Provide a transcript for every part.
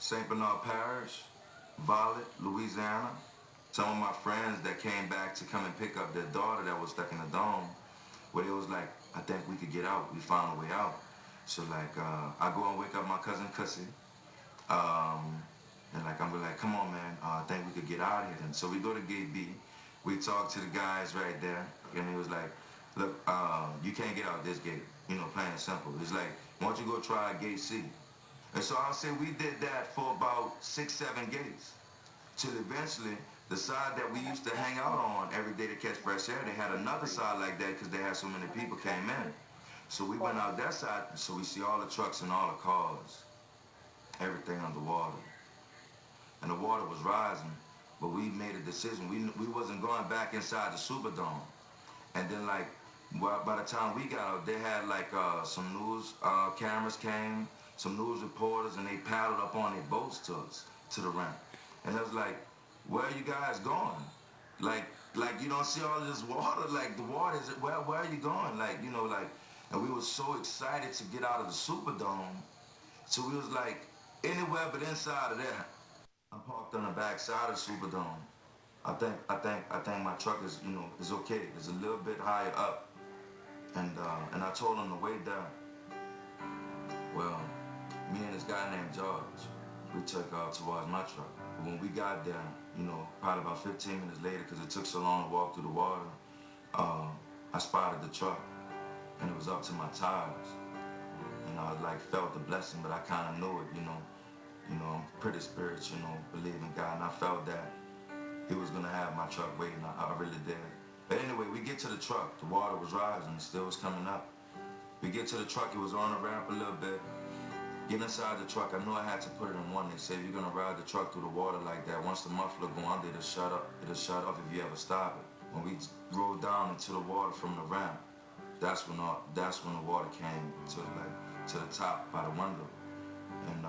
St. Bernard Parish, Violet, Louisiana. Some of my friends that came back to come and pick up their daughter that was stuck in the dome, where it was like, I think we could get out. We found a way out. So like, I go and wake up my cousin Cussy. And like, I'm like, come on, man, I think we could get out of here. And so we go to gate B. We talk to the guys right there. And he was like, look, you can't get out this gate. You know, plain and simple. It's like, why don't you go try gate C? And so I'll say we did that for about 6, 7 gates. Till eventually, the side that we used to hang out on every day to catch fresh air, they had another side like that because they had so many people came in. So we went out that side, so we see all the trucks and all the cars, everything underwater. And the water was rising, but we made a decision. We wasn't going back inside the Superdome. And then like, by the time we got out, they had like some news cameras came, some news reporters, and they paddled up on their boats to us, to the ramp. And I was like, where are you guys going? Like you don't see all this water, like the water is, where are you going? Like, you know, like, and we were so excited to get out of the Superdome. So we was like, anywhere but inside of there. I'm parked on the back side of the Superdome. I think my truck is, you know, is okay. It's a little bit higher up. And I told him the way down. Well, me and this guy named George, we took off towards my truck. But when we got there, you know, probably about 15 minutes later, because it took so long to walk through the water, I spotted the truck, and it was up to my tires. And I like felt the blessing, but I kind of knew it, you know. You know, I'm pretty spiritual, you know, believe in God, and I felt that he was gonna have my truck waiting. I really did. But anyway, we get to the truck. The water was rising, it still was coming up. We get to the truck, it was on the ramp a little bit. Get inside the truck, I knew I had to put it in one. They said, if you're gonna ride the truck through the water like that, once the muffler go under, it'll shut off if you ever stop it. When we rolled down into the water from the ramp, that's when the water came to the top by the window. And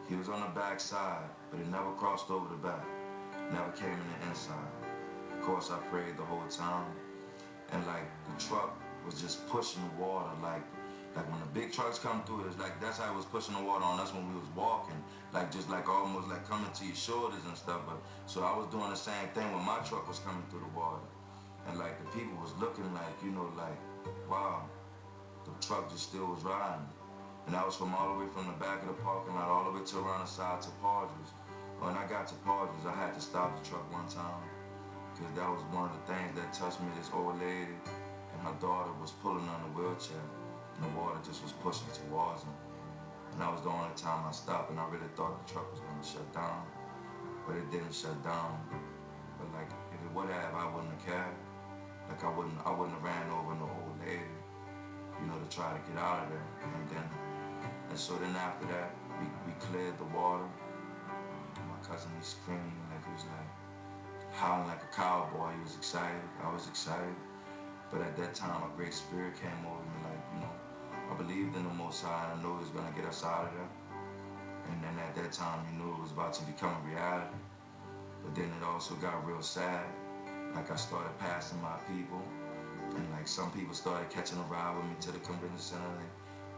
he was on the back side, but it never crossed over the back. Never came in the inside. Of course, I prayed the whole time. And like, the truck was just pushing the water like when the big trucks come through, it's like, that's how it was pushing the water on us when we was walking. Like, just like almost like coming to your shoulders and stuff. But so I was doing the same thing when my truck was coming through the water. And like, the people was looking like, you know, like, wow, the truck just still was riding. And that was from all the way from the back of the parking lot all the way to around the side to Padres. When I got to Padres, I had to stop the truck one time because that was one of the things that touched me. This old lady and her daughter was pulling on a wheelchair, and the water just was pushing towards them. And that was the only time I stopped, and I really thought the truck was going to shut down, but it didn't shut down. But like, if it would have, I wouldn't have cared. Like, I wouldn't have ran over no old lady, you know, to try to get out of there. And so then after that, we cleared the water. My cousin, he screamed like he was like howling like a cowboy. He was excited. I was excited. But at that time, a great spirit came over me. Like, you know, I believed in the Most High, and I knew He was going to get us out of there. And then at that time, you knew it was about to become a reality. But then it also got real sad. Like, I started passing my people. And like, some people started catching a ride with me to the convention center.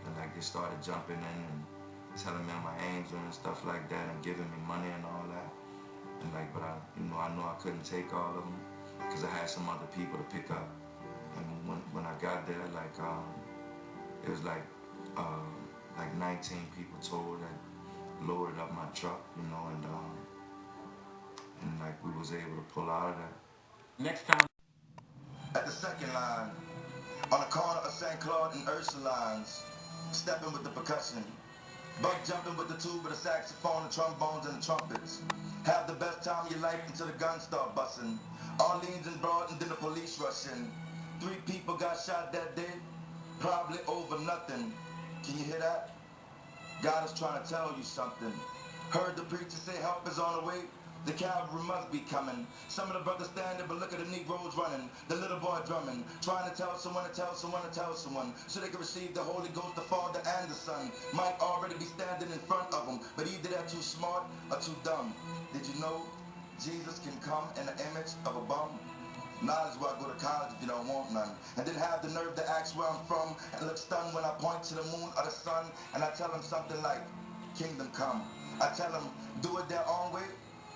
And like, they started jumping in and telling me I'm an angel and stuff like that, and giving me money and all that. And like, but I know I couldn't take all of them because I had some other people to pick up. And when I got there, like, it was like 19 people total that loaded up my truck, you know, and like, we was able to pull out of that. Next time. At the second line, on the corner of St. Claude and Ursulines, stepping with the percussion, buck jumping with the tuba, the saxophone, the trombones, and the trumpets. Have the best time of your life until the guns start busting. Orleans and Broad, and then the police rush in. 3 people got shot that day, probably over nothing. Can you hear that? God is trying to tell you something. Heard the preacher say help is on the way. The cavalry must be coming. Some of the brothers standing, but look at the Negroes running. The little boy drumming, trying to tell someone to tell someone to tell someone, so they can receive the Holy Ghost, the Father and the Son. Might already be standing in front of them, but either they're too smart or too dumb. Did you know Jesus can come in the image of a bum? Knowledge why I go to college if you don't want none. And then have the nerve to ask where I'm from and look stunned when I point to the moon or the sun and I tell them something like, kingdom come. I tell them, do it their own way,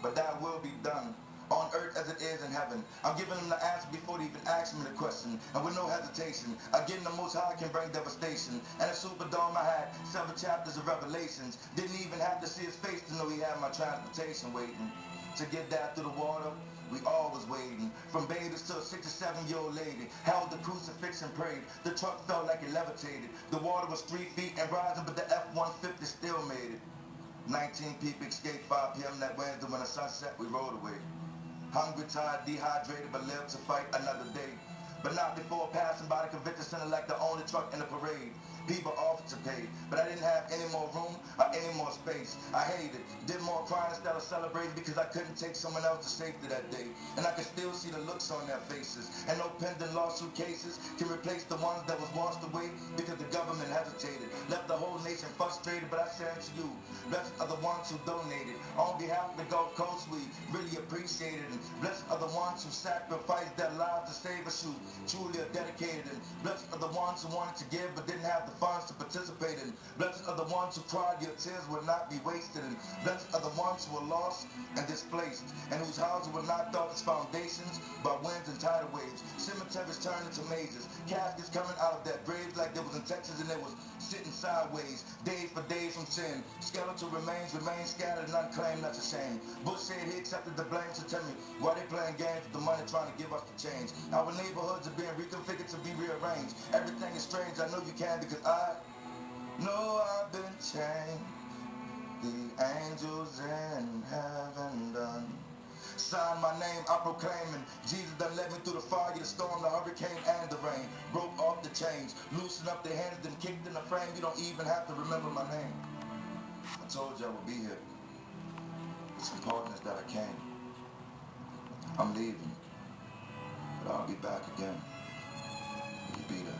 but that will be done. On earth as it is in heaven. I'm giving them the answer before they even ask me the question. And with no hesitation, again the Most High can bring devastation. And a Superdome I had 7 chapters of Revelations. Didn't even have to see his face to know he had my transportation waiting. To get that through the water, we all was waiting. From babies to a 6 or 7-year-old lady. Held the crucifix and prayed. The truck felt like it levitated. The water was 3 feet and rising, but the F-150 still made it. 19 people escaped 5 p.m. that Wednesday when the sun set, we rode away. Hungry, tired, dehydrated, but live to fight another day. But not before passing by the convention center like the only truck in the parade. People offered to pay, but I didn't have any more room or any more space. I hated, did more crying instead of celebrating because I couldn't take someone else to safety that day. And I could still see the looks on their faces. And no pending lawsuit cases can replace the ones that was washed away because the government hesitated. Left the whole nation frustrated, but I say to you, blessed are the ones who donated. On behalf of the Gulf Coast, we really appreciate it. And blessed are the ones who sacrificed their lives to save us, who truly are dedicated. And blessed are the ones who wanted to give but didn't have the funds to participate in. Blessed are the ones who cried your tears will not be wasted. And blessed are the ones who were lost and displaced, and whose houses were knocked off its foundations by winds and tidal waves. Cemeteries turned into mazes. Caskets coming out of their graves like they was in Texas and they was sitting sideways. Days for days from sin. Skeletal remains remain scattered and unclaimed, not ashamed. Bush said he accepted the blame, so tell me why they playing games with the money trying to give us the change. Our neighborhoods are being reconfigured to be rearranged. Everything is strange, I know you can because I know I've been chained. The angels in heaven done sign my name, I proclaiming Jesus done led me through the fire, the storm, the hurricane, and the rain. Broke off the chains, loosened up the hands, then kicked in the frame. You don't even have to remember my name. I told you I would be here. It's important that I came. I'm leaving, but I'll be back again. You be there.